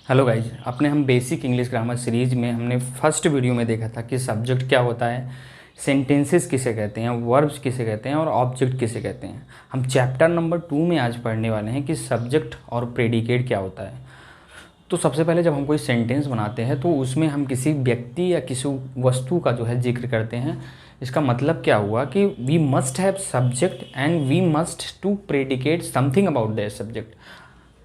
Hello guys, अपने हम basic English grammar series में हमने फर्स्ट वीडियो में देखा था कि सब्जेक्ट क्या होता है, सेंटेंसेस किसे कहते हैं, वर्ब्स किसे कहते हैं और ऑब्जेक्ट किसे कहते हैं। हम चैप्टर नंबर 2 में आज पढ़ने वाले हैं कि सब्जेक्ट और प्रेडिकेट क्या होता है। तो सबसे पहले जब हम कोई सेंटेंस बनाते हैं तो उसमें हम किसी व्यक्ति या किसी वस्तु का जो है जिक्र करते हैं। इसका मतलब क्या हुआ कि we must have subject and we must to predicate something about that subject.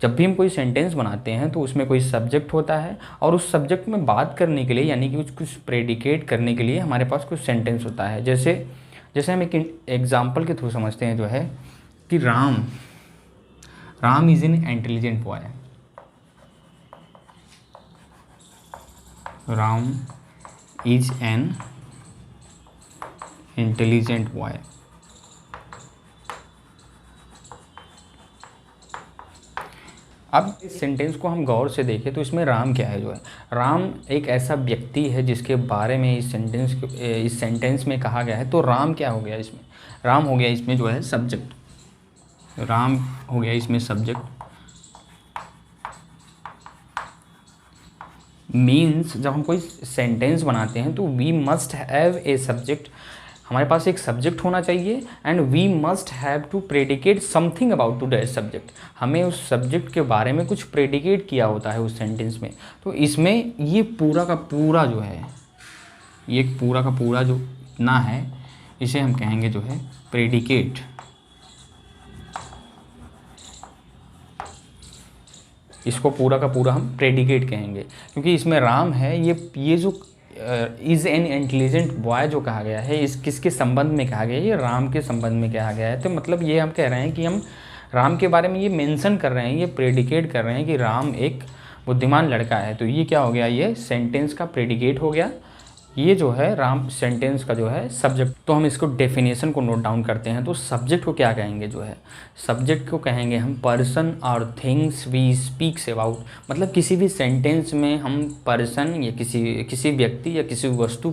जब भी हम कोई सेंटेंस बनाते हैं तो उसमें कोई सब्जेक्ट होता है और उस सब्जेक्ट में बात करने के लिए यानी कि कुछ प्रेडिकेट करने के लिए हमारे पास कुछ सेंटेंस होता है। जैसे जैसे हम एक एग्जांपल के थ्रू समझते हैं जो है कि Ram Ram is an intelligent boy. Ram is an intelligent boy. अब इस सेंटेंस को हम गौर से देखें तो इसमें राम क्या है जो है, राम एक ऐसा व्यक्ति है जिसके बारे में इस सेंटेंस में कहा गया है। तो राम क्या हो गया इसमें, राम हो गया इसमें जो है सब्जेक्ट। राम हो गया इसमें सब्जेक्ट। मीन्स जब हम कोई सेंटेंस बनाते हैं तो we must have a subject, हमारे पास एक सब्जेक्ट होना चाहिए and we must have to predicate something about to that subject. हमें उस सब्जेक्ट के बारे में कुछ प्रेडिकेट किया होता है उस सेंटेंस में। तो इसमें ये पूरा का पूरा जो है, ये पूरा का पूरा जो इतना है इसे हम कहेंगे जो है प्रेडिकेट। इसको पूरा का पूरा हम प्रेडिकेट कहेंगे क्योंकि इसमें राम है। ये जो इज़ एन इंटेलिजेंट बॉय जो कहा गया है, इस किसके संबंध में कहा गया है, ये राम के संबंध में कहा गया है। तो मतलब ये हम कह रहे हैं कि हम राम के बारे में ये मेंशन कर रहे हैं, ये प्रेडिकेट कर रहे हैं कि राम एक बुद्धिमान लड़का है। तो ये क्या हो गया, ये सेंटेंस का प्रेडिकेट हो गया। ये जो है राम सेंटेंस का जो है सब्जेक्ट। तो हम इसको डेफिनेशन को नोट डाउन करते हैं। तो सब्जेक्ट को क्या कहेंगे जो है, सब्जेक्ट को कहेंगे हम पर्सन और थिंग्स वी स्पीक्स अबाउट। मतलब किसी भी सेंटेंस में हम पर्सन या किसी व्यक्ति या किसी वस्तु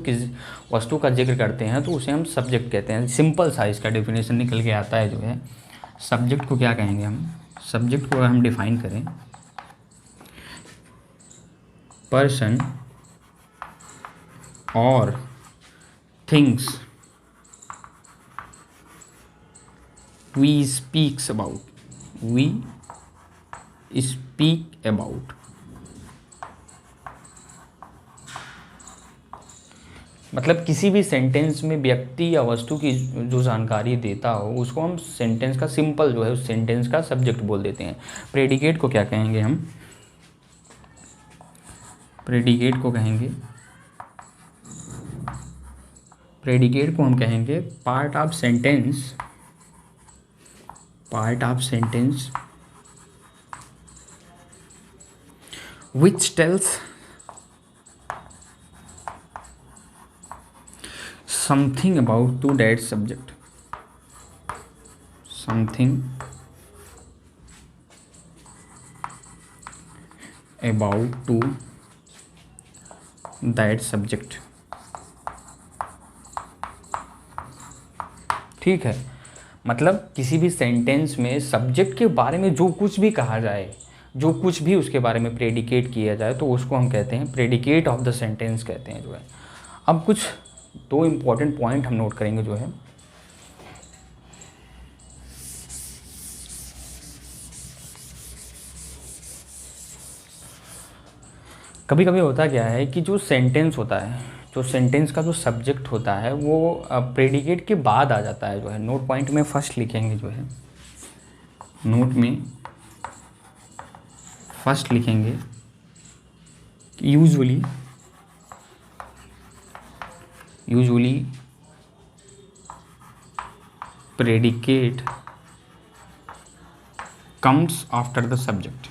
का जिक्र करते हैं तो उसे हम सब्जेक्ट कहते हैं। सिंपल सा इसका डेफिनेशन निकल के आता है जो है। सब्जेक्ट को क्या कहेंगे हम, सब्जेक्ट को हम डिफाइन करें, पर्सन और थिंग्स we speak about। मतलब किसी भी सेंटेंस में व्यक्ति या वस्तु की जो जानकारी देता हो उसको हम सेंटेंस का सिंपल जो है उस सेंटेंस का सब्जेक्ट बोल देते हैं। प्रेडिकेट को क्या कहेंगे हम, प्रेडिकेट को हम कहेंगे part of sentence which tells something about to that subject, something about to that subject। ठीक है, मतलब किसी भी सेंटेंस में सब्जेक्ट के बारे में जो कुछ भी कहा जाए, जो कुछ भी उसके बारे में प्रेडिकेट किया जाए तो उसको हम कहते हैं प्रेडिकेट ऑफ द सेंटेंस कहते हैं जो है। अब कुछ दो इम्पॉर्टेंट पॉइंट हम नोट करेंगे जो है। कभी कभी होता क्या है कि जो सेंटेंस होता है, जो सेंटेंस का जो सब्जेक्ट होता है वो प्रेडिकेट के बाद आ जाता है जो है। नोट पॉइंट में फर्स्ट लिखेंगे जो है, नोट में फर्स्ट लिखेंगे usually predicate comes after the subject,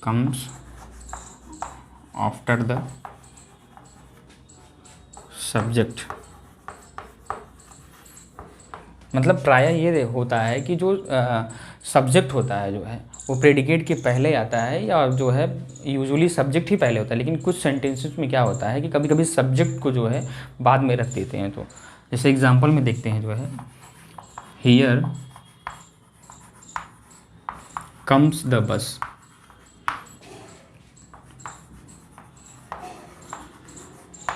comes after the subject। मतलब प्रायः ये होता है कि जो सब्जेक्ट होता है जो है वो प्रेडिकेट के पहले आता है या जो है यूजुअली सब्जेक्ट ही पहले होता है। लेकिन कुछ सेंटेंसेस में क्या होता है कि कभी कभी सब्जेक्ट को जो है बाद में रख देते हैं। तो जैसे एग्जांपल में देखते हैं जो है, हियर कम्स द बस,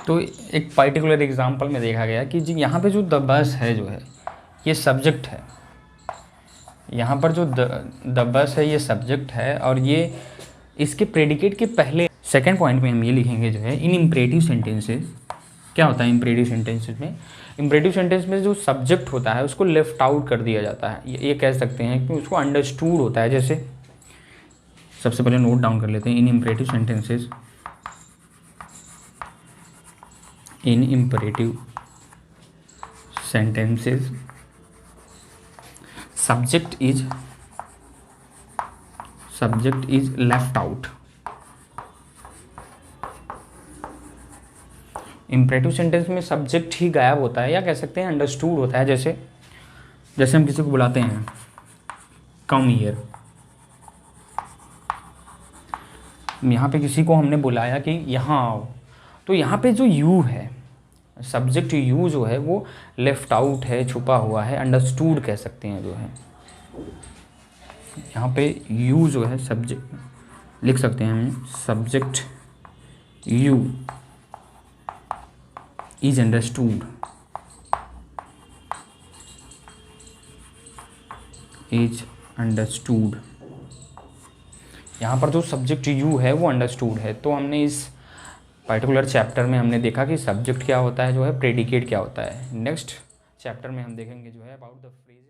तो एक पर्टिकुलर एग्जांपल में देखा गया कि जी यहाँ पे जो द बस है जो है ये सब्जेक्ट है, यहाँ पर जो द बस है ये सब्जेक्ट है, और ये इसके प्रेडिकेट के पहले सेकंड पॉइंट में हम ये लिखेंगे जो है इन इम्परेटिव सेंटेंसेस। क्या होता है इम्परेटिव सेंटेंसेस में? इम्परेटिव सेंटेंस में जो सब्जेक्ट होता है उसको लेफ्ट आउट कर दिया जाता है, ये कह सकते हैं कि उसको अंडरस्टूड होता है। जैसे सबसे पहले नोट डाउन कर लेते हैं, in imperative sentences, in imperative sentences subject is left out। Imperative sentence में सब्जेक्ट ही गायब होता है, या कह सकते हैं अंडरस्टूड होता है। जैसे हम किसी को बुलाते हैं कम हियर, यहाँ पे किसी को हमने बुलाया कि यहाँ आओ, तो यहाँ पे जो यू है, सब्जेक्ट यू जो है वो लेफ्ट आउट है, छुपा हुआ है, अंडरस्टूड कह सकते हैं जो है। यहाँ पे यू जो है सब्जेक्ट लिख सकते हैं हम, subject you is understood, is understood. यहाँ पर जो सब्जेक्ट यू है वो अंडरस्टूड है। तो हमने इस पर्टिकुलर चैप्टर में हमने देखा कि सब्जेक्ट क्या होता है जो है, प्रेडिकेट क्या होता है। नेक्स्ट चैप्टर में हम देखेंगे जो है अबाउट द फ्रेज।